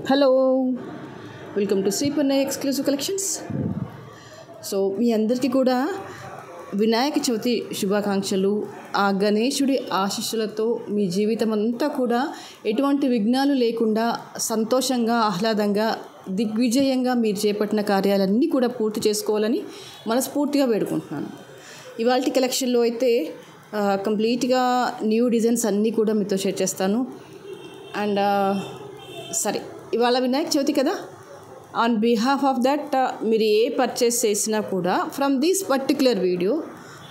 Hello, welcome to Sripurna exclusive collections. So మీ అందరికీ కూడా వినాయక చవితి శుభాకాంక్షలు. ఆ గణేశుడి ఆశీస్సులతో మీ జీవితం అంతా కూడా ఎటువంటి విఘ్నాలు లేకుండా సంతోషంగా, ఆహ్లాదంగా, దిగ్విజయంగా మీరు చేపట్టిన కార్యాలన్నీ కూడా పూర్తి చేసుకోవాలని మనస్ఫూర్తిగా వేడుకుంటున్నాను. ఇవాల్టి కలెక్షన్లో అయితే కంప్లీట్గా న్యూ డిజైన్స్ అన్నీ కూడా మీతో షేర్ చేస్తాను. అండ్ సరే, ఇవాళ వినాయక చవితి కదా, ఆన్ బిహాఫ్ ఆఫ్ దట్ మీరు ఏ పర్చేస్ చేసినా కూడా from this particular video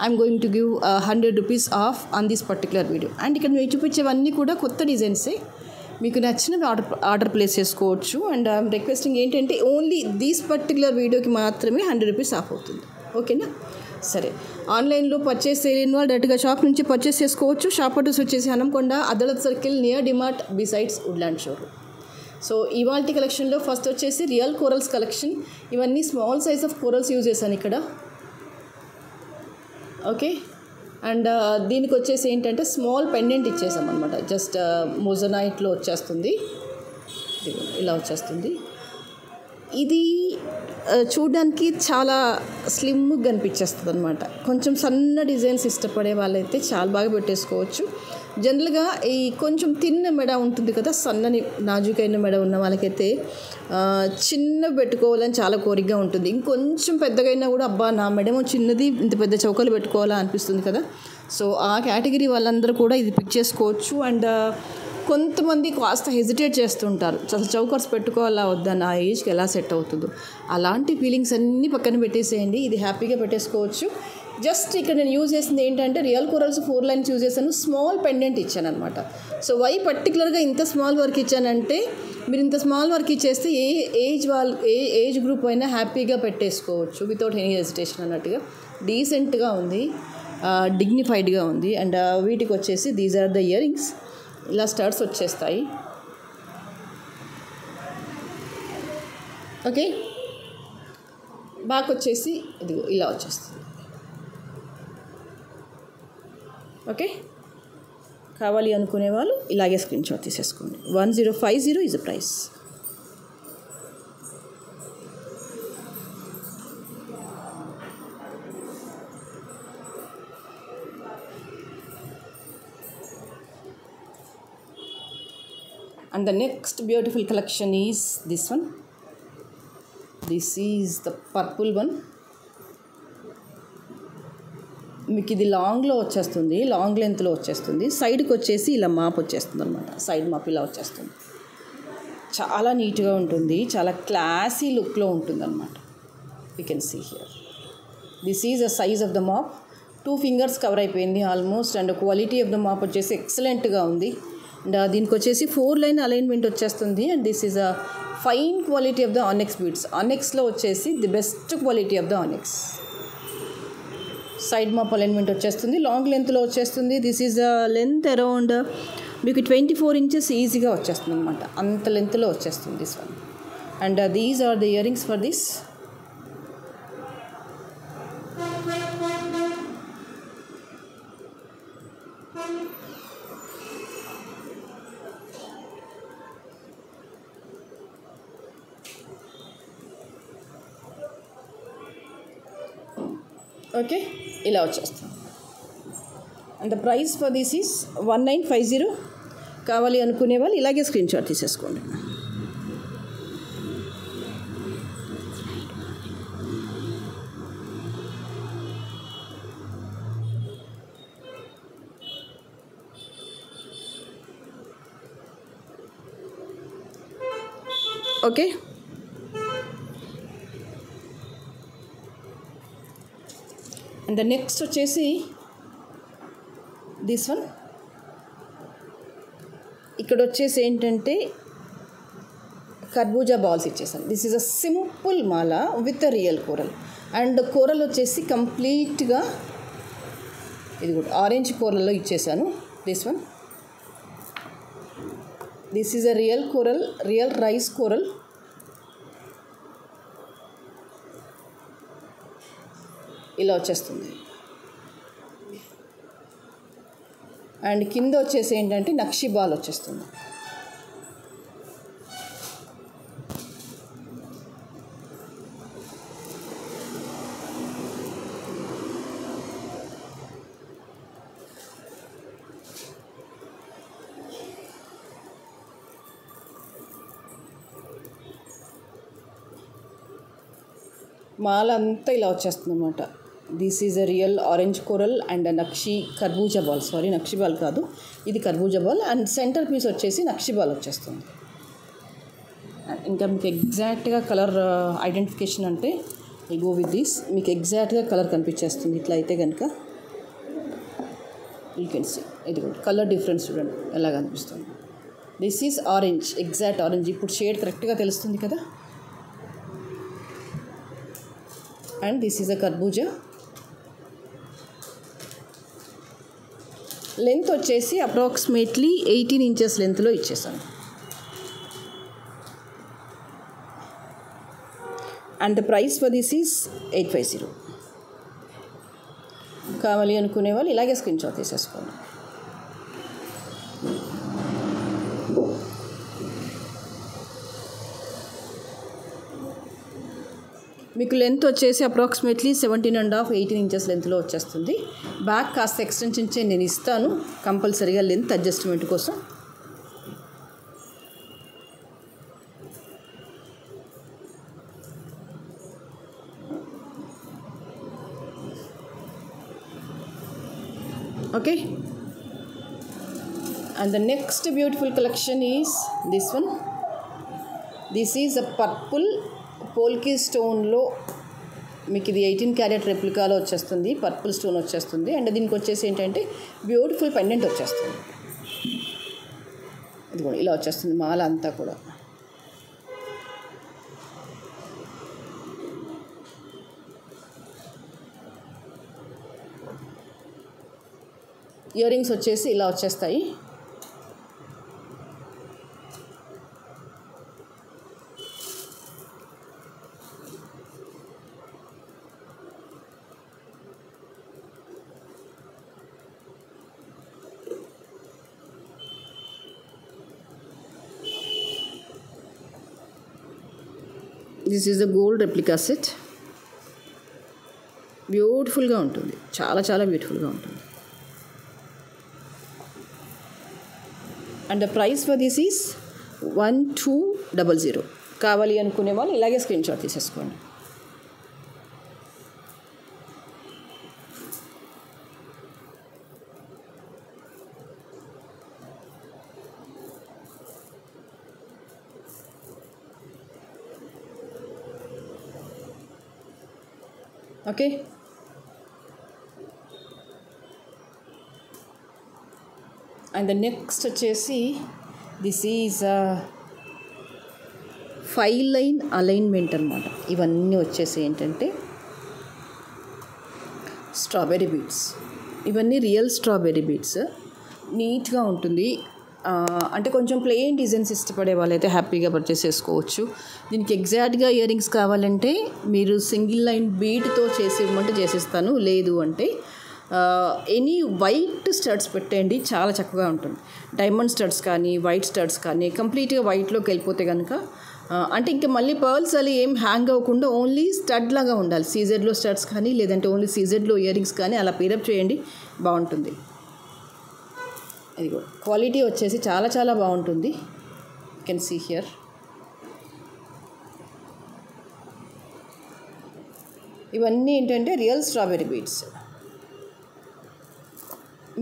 I'm going to give 100 rupees of on this particular video. And ఇక్కడ మీరు చూపించేవన్నీ కూడా కొత్త డిజైన్సే, మీకు నచ్చినవి ఆర్డర్ ప్లేస్ చేసుకోవచ్చు. అండ్ ఐఎమ్ రిక్వెస్టింగ్ ఏంటంటే ఓన్లీ దిస్ పర్టిక్యులర్ వీడియోకి మాత్రమే 100 రూపీస్ ఆఫ్ అవుతుంది. ఓకేనా? సరే, ఆన్లైన్లో పర్చేస్ చేయలేని వాళ్ళు డైరెక్ట్గా షాప్ నుంచి పర్చేస్ చేసుకోవచ్చు. షాప్ అడ్రస్ వచ్చేసి Hanamkonda, Adalat circle, near DMart, besides Woodland showroom. So ఇవాల్టి కలెక్షన్లో ఫస్ట్ వచ్చేసి రియల్ కోరల్స్ కలెక్షన్. ఇవన్నీ small size of corals use చేశాను ఇక్కడ. ఓకే, అండ్ దీనికి వచ్చేసి ఏంటంటే స్మాల్ పెండెంట్ ఇచ్చేసాం అనమాట. జస్ట్ మొజనైట్లో వచ్చేస్తుంది, ఇలా వచ్చేస్తుంది. ఇది చూడడానికి చాలా స్లిమ్గా కనిపించేస్తుంది అనమాట. కొంచెం సన్న డిజైన్స్ ఇష్టపడే వాళ్ళైతే చాలా బాగా పెట్టేసుకోవచ్చు. జనరల్గా ఈ కొంచెం తిన్న మెడ ఉంటుంది కదా, సన్నని నాజుకైన మెడ ఉన్న వాళ్ళకైతే చిన్న పెట్టుకోవాలని చాలా కోరికగా ఉంటుంది. ఇంకొంచెం పెద్దగైనా కూడా అబ్బా నా మెడమో చిన్నది, ఇంత పెద్ద చౌకలు పెట్టుకోవాలా అనిపిస్తుంది కదా. సో ఆ కేటగిరీ వాళ్ళందరూ కూడా ఇది పిక్ చేసుకోవచ్చు. అండ్ కొంతమంది కాస్త హెజిటేట్ చేస్తుంటారు, అసలు చౌకర్స్ పెట్టుకోవాలా వద్దా, నా ఏజ్కి ఎలా సెట్ అవుతుందో. అలాంటి ఫీలింగ్స్ అన్నీ పక్కన పెట్టేసేయండి, ఇది హ్యాపీగా పెట్టేసుకోవచ్చు. జస్ట్ ఇక్కడ నేను యూజ్ చేసింది ఏంటంటే రియల్ కోరల్స్ 4 లైన్స్ యూజ్ చేశాను, స్మాల్ పెండెంట్ ఇచ్చాను అనమాట. సో వై పర్టికులర్గా ఇంత స్మాల్ వర్క్ ఇచ్చానంటే, మీరు ఇంత స్మాల్ వర్క్ ఇచ్చేస్తే ఏ ఏజ్ గ్రూప్ అయినా హ్యాపీగా పెట్టేసుకోవచ్చు వితౌట్ ఎనీ హెజిటేషన్ అన్నట్టుగా. డీసెంట్గా ఉంది, డిగ్నిఫైడ్గా ఉంది. అండ్ వీటికి వచ్చేసి these are the earrings. ఇలా స్టడ్స్ వచ్చేస్తాయి. ఓకే, బ్యాక్ వచ్చేసి ఇదిగో ఇలా వచ్చేస్తుంది. ఓకే, కావాలి అనుకునే వాళ్ళు ఇలాగే స్క్రీన్ షాట్ తీసేసుకోండి. 1050 is the price. And the next beautiful collection is this one. This is the purple one. మీకు ఇది లాంగ్లో వచ్చేస్తుంది, లాంగ్ లెంత్లో వచ్చేస్తుంది. సైడ్కి వచ్చేసి ఇలా మాప్ వచ్చేస్తుంది అనమాట. సైడ్ మాప్ ఇలా వచ్చేస్తుంది. చాలా నీట్గా ఉంటుంది, చాలా క్లాసీ లుక్లో ఉంటుంది అనమాట. You can see here. This is the size of the MOP. 2 fingers cover అయిపోయింది almost. And quality of the MOP వచ్చేసి ఎక్సలెంట్గా ఉంది. అండ్ దీనికి వచ్చేసి 4 లైన్ అలైన్మెంట్ వచ్చేస్తుంది. And this is a fine quality of the onyx beads. ఆనెక్స్లో వచ్చేసి the best quality of the onyx. Side MOP alignment వచ్చేస్తుంది, లాంగ్ లెంత్లో వచ్చేస్తుంది. This is the length around మీకు 24 ఇంచెస్ ఈజీగా వచ్చేస్తుంది అనమాట. అంత లెంత్లో వచ్చేస్తుంది this one. And these are the earrings for this. Okay, ఇలా వచ్చేస్తుంది. And the price for this is 1950. కావాలి అనుకునే వాళ్ళు ఇలాగే స్క్రీన్ షాట్ తీసేసుకోండి. ఓకే, అండ్ ద నెక్స్ట్ వచ్చేసి దిస్ వన్. ఇక్కడ వచ్చేసి ఏంటంటే కర్బూజా బాల్స్ ఇచ్చేసాను. This is a simple mala with real coral. And coral వచ్చేసి కంప్లీట్గా ఇది కూడా ఆరెంజ్ కోరల్లో ఇచ్చేసాను. This one, this is a real coral, real rice coral. ఇలా వచ్చేస్తుంది. అండ్ కింద వచ్చేసి ఏంటంటే నక్షి బాల్ వచ్చేస్తుంది. మాల అంతా ఇలా వచ్చేస్తుంది అనమాట. This is a real orange coral and నక్షి కర్బూజా బాల్, సారీ నక్షి బాల్ కాదు, ఇది కర్బూజా బాల్. అండ్ సెంటర్ పీస్ వచ్చేసి నక్షి బాల్ వచ్చేస్తుంది. ఇంకా మీకు ఎగ్జాక్ట్గా కలర్ ఐడెంటిఫికేషన్ అంటే ఐ గో విత్ దిస్, మీకు ఎగ్జాక్ట్గా కలర్ కనిపించేస్తుంది. ఇట్లా అయితే కనుక యూ కెన్ సీ, ఇది కూడా కలర్ డిఫరెన్స్ చూడండి ఎలా కనిపిస్తుంది. This is orange, exact orange. ఇప్పుడు షేడ్ కరెక్ట్గా తెలుస్తుంది కదా. అండ్ దిస్ ఈజ్ అ కర్బూజా. లెంత్ వచ్చేసి అప్రాక్సిమేట్లీ 18 ఇంచెస్ లెంత్లో ఇచ్చేసాను. And the price for this is 850. కావాలి అనుకునే వాళ్ళు ఇలాగే స్క్రీన్ షాట్ తీసేసుకోండి. మీకు లెంత్ వచ్చేసి అప్రాక్సిమేట్లీ 17.5 18 ఇంచెస్ లెంత్లో వచ్చేస్తుంది. బ్యాక్ కాస్త ఎక్స్టెన్షన్ నేను ఇస్తాను కంపల్సరీగా లెంత్ అడ్జస్ట్మెంట్ కోసం. Okay, and the next beautiful collection is this one. This is a purple polki stone లో మీకు ఇది 18 క్యారెట్ రెప్లికాలో వచ్చేస్తుంది. పర్పుల్ స్టోన్ వచ్చేస్తుంది. అండ్ దీనికి వచ్చేసి ఏంటంటే బ్యూటిఫుల్ పెండెంట్ వచ్చేస్తుంది. ఇది కూడా ఇలా వచ్చేస్తుంది మాల అంతా కూడా. ఇయర్ రింగ్స్ వచ్చేసి ఇలా వచ్చేస్తాయి. This is a gold replica set. బ్యూటిఫుల్గా ఉంటుంది, చాలా చాలా బ్యూటిఫుల్గా ఉంటుంది. And the price for this is 1200. కావాలి అనుకునే వాళ్ళు ఇలాగే స్క్రీన్ షాట్ తీసేసుకోండి. ఓకే, అండ్ ద నెక్స్ట్ వచ్చేసి దిస్ ఈజ్ 5 లైన్ అలైన్మెంట్ అనమాట. ఇవన్నీ వచ్చేసి ఏంటంటే స్ట్రాబెర్రీ బీడ్స్. ఇవన్నీ రియల్ స్ట్రాబెర్రీ బీడ్స్. నీట్గా ఉంటుంది. అంటే కొంచెం ప్లెయిన్ డిజైన్స్ ఇష్టపడే వాళ్ళైతే హ్యాపీగా పర్చేస్ చేసుకోవచ్చు. దీనికి ఎగ్జాక్ట్గా ఇయర్ రింగ్స్ కావాలంటే మీరు సింగిల్ లైన్ బీడ్తో చేసి ఇవ్వమంటే చేసిస్తాను. లేదు అంటే ఎనీ వైట్ స్టడ్స్ పెట్టండి, చాలా చక్కగా ఉంటుంది. డైమండ్ స్టడ్స్ కానీ వైట్ స్టడ్స్ కానీ కంప్లీట్గా వైట్లోకి వెళ్ళిపోతే కనుక అంటే ఇంకా మళ్ళీ పర్ల్స్ అలా ఏం హ్యాంగ్ అవ్వకుండా ఓన్లీ స్టడ్ లాగా ఉండాలి. సీజెడ్లో స్టడ్స్ కానీ లేదంటే ఓన్లీ సీజెడ్లో ఇయర్ రింగ్స్ కానీ అలా పేరప్ చేయండి, బాగుంటుంది. ఇది కూడా క్వాలిటీ వచ్చేసి చాలా చాలా బాగుంటుంది. You can see here. ఇవన్నీ ఏంటంటే రియల్ స్ట్రాబెర్రీ బీడ్స్.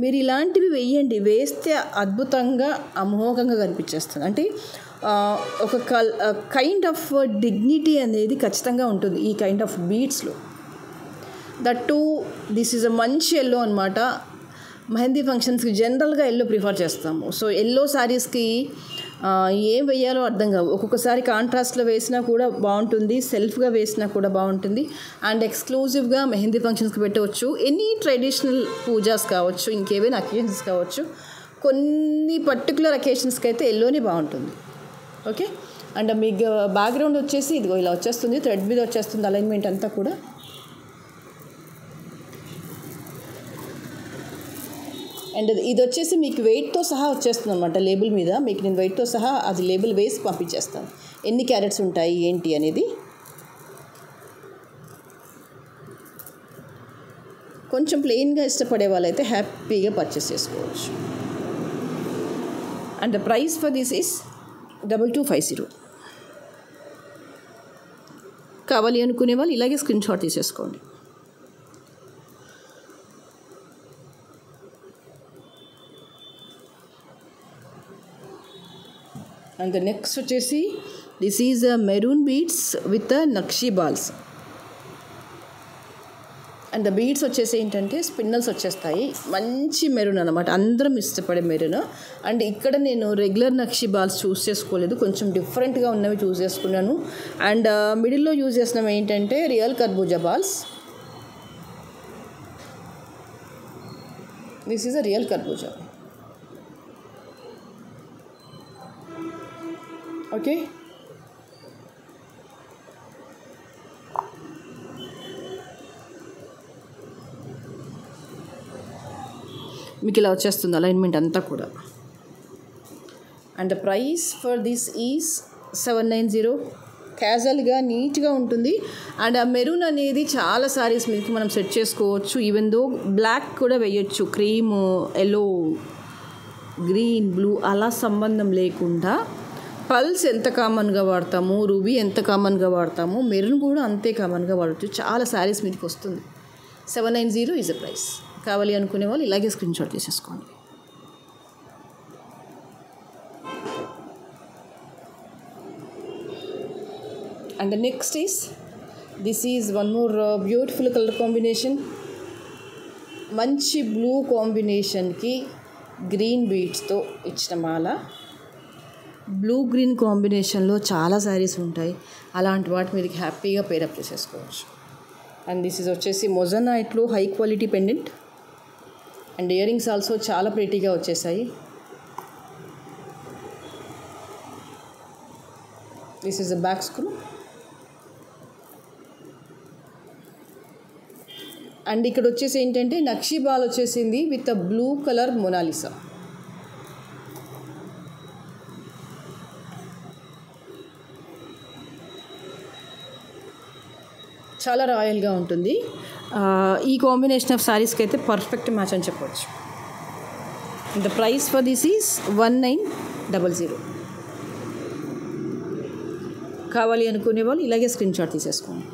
మీరు ఇలాంటివి వేయండి, వేస్తే అద్భుతంగా అమోఘంగా కనిపించేస్తుంది. అంటే ఒక కైండ్ ఆఫ్ డిగ్నిటీ అనేది ఖచ్చితంగా ఉంటుంది ఈ కైండ్ ఆఫ్ బీడ్స్లో. That too this is a మంచి ఎల్లో అనమాట. మెహందీ ఫంక్షన్స్కి జనరల్గా ఎల్లో ప్రిఫర్ చేస్తాము. సో ఎల్లో శారీస్కి ఏం వేయాలో అర్థం కావు. ఒక్కొక్కసారి కాంట్రాస్ట్లో వేసినా కూడా బాగుంటుంది, సెల్ఫ్గా వేసినా కూడా బాగుంటుంది. అండ్ ఎక్స్క్లూజివ్గా మెహందీ ఫంక్షన్స్కి పెట్టవచ్చు. ఎనీ ట్రెడిషనల్ పూజాస్ కావచ్చు, ఇంకేవైనా అకేషన్స్ కావచ్చు. కొన్ని పర్టికులర్ అకేషన్స్కి అయితే ఎల్లోనే బాగుంటుంది. ఓకే, అండ్ మీకు బ్యాక్గ్రౌండ్ వచ్చేసి ఇదిగో ఇలా వచ్చేస్తుంది, థ్రెడ్ మీద వచ్చేస్తుంది అలైన్మెంట్ అంతా కూడా. అండ్ ఇది వచ్చేసి మీకు వెయిట్తో సహా వచ్చేస్తుంది అనమాట. లేబుల్ మీద మీకు నేను వెయిట్తో సహా అది లేబుల్ వేసి పంపించేస్తాను, ఎన్ని క్యారెట్స్ ఉంటాయి ఏంటి అనేది. కొంచెం ప్లెయిన్గా ఇష్టపడే వాళ్ళైతే హ్యాపీగా పర్చేస్ చేసుకోవచ్చు. And the price for this is 2250. కావాలి అనుకునే వాళ్ళు ఇలాగే స్క్రీన్ షాట్ తీసేసుకోండి. అండ్ నెక్స్ట్ వచ్చేసి this is maroon beads with nakshi balls. And the beads వచ్చేసి ఏంటంటే స్పిన్నల్స్ వచ్చేస్తాయి, మంచి మెరూన్ అనమాట, అందరం ఇష్టపడే మెరూన్. అండ్ ఇక్కడ నేను రెగ్యులర్ నక్షీ బాల్స్ చూస్ చేసుకోలేదు, కొంచెం డిఫరెంట్గా ఉన్నవి చూస్ చేసుకున్నాను. అండ్ మిడిల్లో యూజ్ చేసినవి ఏంటంటే రియల్ కర్బూజా balls. This is a real కర్బూజా. ఓకే, మీకు ఇలా వచ్చేస్తుంది అలైన్మెంట్ అంతా కూడా. And the price for this is 790. క్యాజువల్గా నీట్గా ఉంటుంది. అండ్ ఆ మెరూన్ అనేది చాలా సారీస్ మీకు మనం సెట్ చేసుకోవచ్చు. ఈవెన్ దో బ్లాక్ కూడా వేయచ్చు, క్రీమ్, ఎల్లో, గ్రీన్, బ్లూ అలా సంబంధం లేకుండా పల్స్ ఎంత కామన్గా వాడతాము, రూబీ ఎంత కామన్గా వాడతాము, మెరూన్ కూడా అంతే కామన్గా వాడచ్చు. చాలా శారీస్ మీదకి వస్తుంది. 790 ఈజ్ అ ప్రైస్. కావాలి అనుకునే వాళ్ళు ఇలాగే స్క్రీన్ షాట్ తీసేసుకోండి. And next is this is one more beautiful colour combination. మంచి బ్లూ కాంబినేషన్కి గ్రీన్ బీడ్స్తో ఇచ్చిన మాల. బ్లూ గ్రీన్ కాంబినేషన్లో చాలా శారీస్ ఉంటాయి, అలాంటి వాటి మీదకి హ్యాపీగా పేరప్ చేసేసుకోవచ్చు. అండ్ దిస్ ఈజ్ వచ్చేసి మొజనైట్లో high quality pendant. And earrings also చాలా ప్రిటీగా వచ్చేసాయి. This is a back screw. And ఇక్కడ వచ్చేసి ఏంటంటే నక్షీ బాల్ వచ్చేసింది with a blue colour Mona Lisa. చాలా రాయల్గా ఉంటుంది. ఈ కాంబినేషన్ ఆఫ్ శారీస్కి అయితే పర్ఫెక్ట్ మ్యాచ్ అని చెప్పవచ్చు. The price for this is 1900. కావాలి అనుకునే వాళ్ళు ఇలాగే స్క్రీన్ షాట్ తీసేసుకోండి.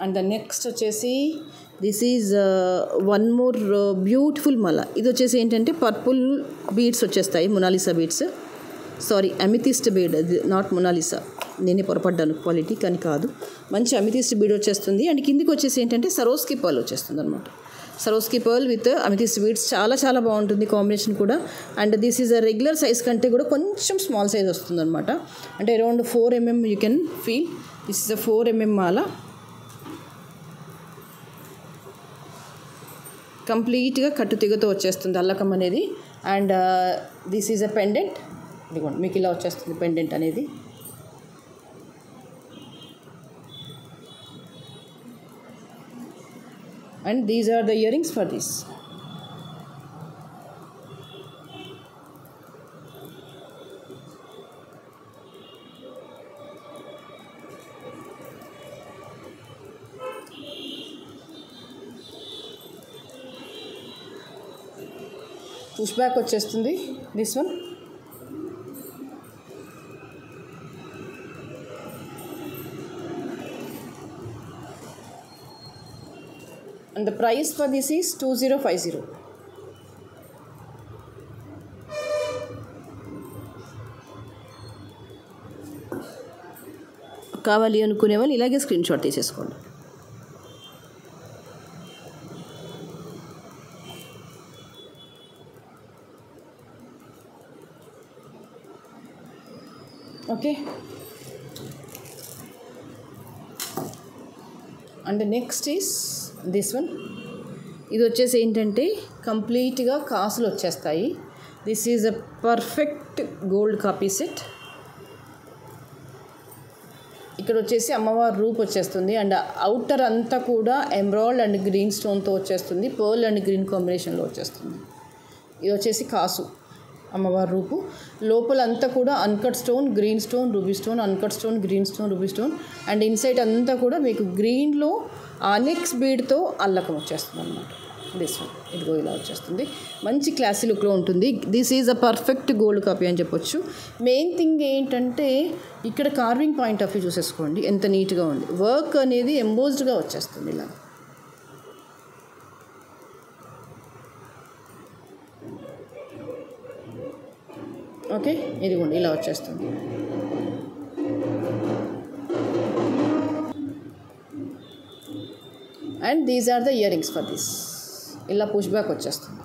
అండ్ ద నెక్స్ట్ వచ్చేసి this is one more beautiful మల. ఇది వచ్చేసి ఏంటంటే పర్పుల్ బీడ్స్ వచ్చేస్తాయి, Mona Lisa beads. Sorry, amethyst bead, not Mona Lisa. నేనే పొరపడ్డాను, క్వాలిటీ కానీ కాదు. మంచి అమితిస్ట్ బీడ్ వచ్చేస్తుంది. అండ్ కిందికి వచ్చేసి ఏంటంటే సరోస్కి పర్ల్ వచ్చేస్తుంది అనమాట. Swarovski pearl with amethyst beads చాలా చాలా బాగుంటుంది కాంబినేషన్ కూడా. And this is a regular size కంటే కూడా కొంచెం స్మాల్ సైజ్ వస్తుంది అనమాట. అంటే around 4 mm you can feel. This is a 4 mm mala. కంప్లీట్గా కట్టుతీగతో వచ్చేస్తుంది అల్లకం అనేది. And this is a pendant. ఇదిగోండి మీకు ఇలా వచ్చేస్తుంది పెండెంట్ అనేది. And these are the earrings for this. Push back వచ్చేస్తుంది this one. And the price for this is 2050. కావాలి అనుకునే వాళ్ళు ఇలాగే స్క్రీన్ షాట్ తీసేసుకోండి. Okay, and next is this one. ఇది వచ్చేసి ఏంటంటే కంప్లీట్గా కాసులు వచ్చేస్తాయి. This is a perfect gold copy set. ఇక్కడ వచ్చేసి అమ్మవారి రూప్ వచ్చేస్తుంది. అండ్ అవుటర్ అంతా కూడా ఎమరాల్డ్ అండ్ గ్రీన్ స్టోన్తో వచ్చేస్తుంది. పర్ల్ అండ్ గ్రీన్ కాంబినేషన్లో వచ్చేస్తుంది. ఇది వచ్చేసి కాసు అమ్మవారి రూపు. లోపలంతా కూడా uncut stone, green stone, ruby stone, uncut stone, green stone, ruby stone and inside అంతా కూడా మీకు గ్రీన్లో ఆనెక్స్ బీడ్తో అల్లకం వచ్చేస్తుంది అనమాట. దిస్ వన్ ఇదిగో ఇలా వచ్చేస్తుంది. మంచి క్లాసీ లుక్లో ఉంటుంది. This is a perfect gold copy అని చెప్పొచ్చు. మెయిన్ థింగ్ ఏంటంటే ఇక్కడ కార్వింగ్ పాయింట్ ఆఫ్ వ్యూ చూసేసుకోండి ఎంత నీట్గా ఉంది. వర్క్ అనేది ఎంబోజ్డ్గా వచ్చేస్తుంది ఇలా. ఓకే, ఇదిగోండి ఇలా వచ్చేస్తుంది. And these are the earrings for this. ఇలా పుష్ బ్యాక్ వచ్చేస్తుంది.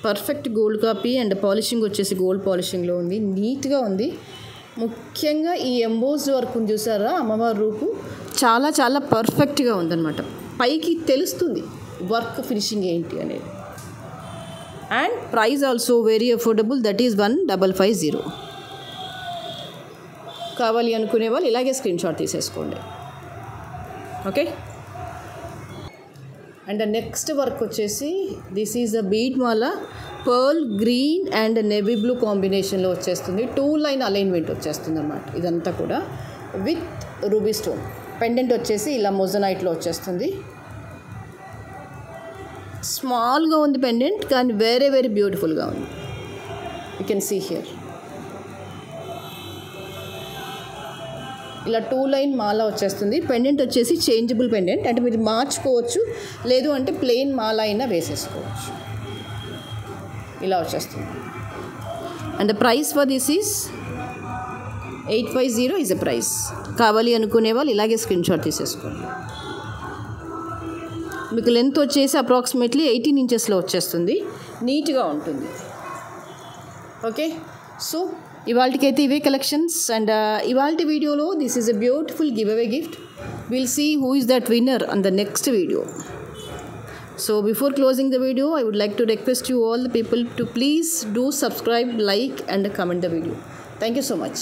Perfect gold copy and polishing వచ్చేసి గోల్డ్ పాలిషింగ్లో ఉంది. నీట్గా ఉంది. ముఖ్యంగా ఈ ఎంబోస్డ్ వర్క్ చూసారా అమ్మవారి రూపు చాలా చాలా పర్ఫెక్ట్గా ఉందన్నమాట. పైకి తెలుస్తుంది వర్క్ ఫినిషింగ్ ఏంటి అనేది. And price also very affordable, that is 1550. కావాలి అనుకునే వాళ్ళు ఇలాగే స్క్రీన్ షాట్ తీసేసుకోండి. ఓకే, అండ్ నెక్స్ట్ వర్క్ వచ్చేసి this is a bead Mala, pearl green and navy blue కాంబినేషన్లో వచ్చేస్తుంది. 2 లైన్ అలైన్మెంట్ వచ్చేస్తుంది అన్నమాట. ఇదంతా కూడా విత్ రూబీ స్టోన్. పెండెంట్ వచ్చేసి ఇలా మొజనైట్లో వచ్చేస్తుంది. స్మాల్గా ఉంది పెండెంట్, కానీ వెరీ వెరీ బ్యూటిఫుల్గా ఉంది. You can see here. ఇలా 2 లైన్ మాల వచ్చేస్తుంది. పెండెంట్ వచ్చేసి చేంజబుల్ పెండెంట్, అంటే మీరు మార్చుకోవచ్చు, లేదు అంటే ప్లెయిన్ మాల అయినా వేసేసుకోవచ్చు. ఇలా వచ్చేస్తుంది. And the price for this is 850 is the price. కావాలి అనుకునే వాళ్ళు ఇలాగే స్క్రీన్ షాట్ తీసేసుకోండి. మీకు లెంత్ వచ్చేసి అప్రాక్సిమేట్లీ 18 ఇంచెస్లో వచ్చేస్తుంది. నీట్గా ఉంటుంది. ఓకే, సో ఇవాళకైతే ఇవే కలెక్షన్స్. అండ్ ఇవాళ వీడియోలో this is a beautiful giveaway gift. Will see who is that winner on the next video. So before closing the video, I would like to request you all the people to please do subscribe, like and comment the video. Thank you so much.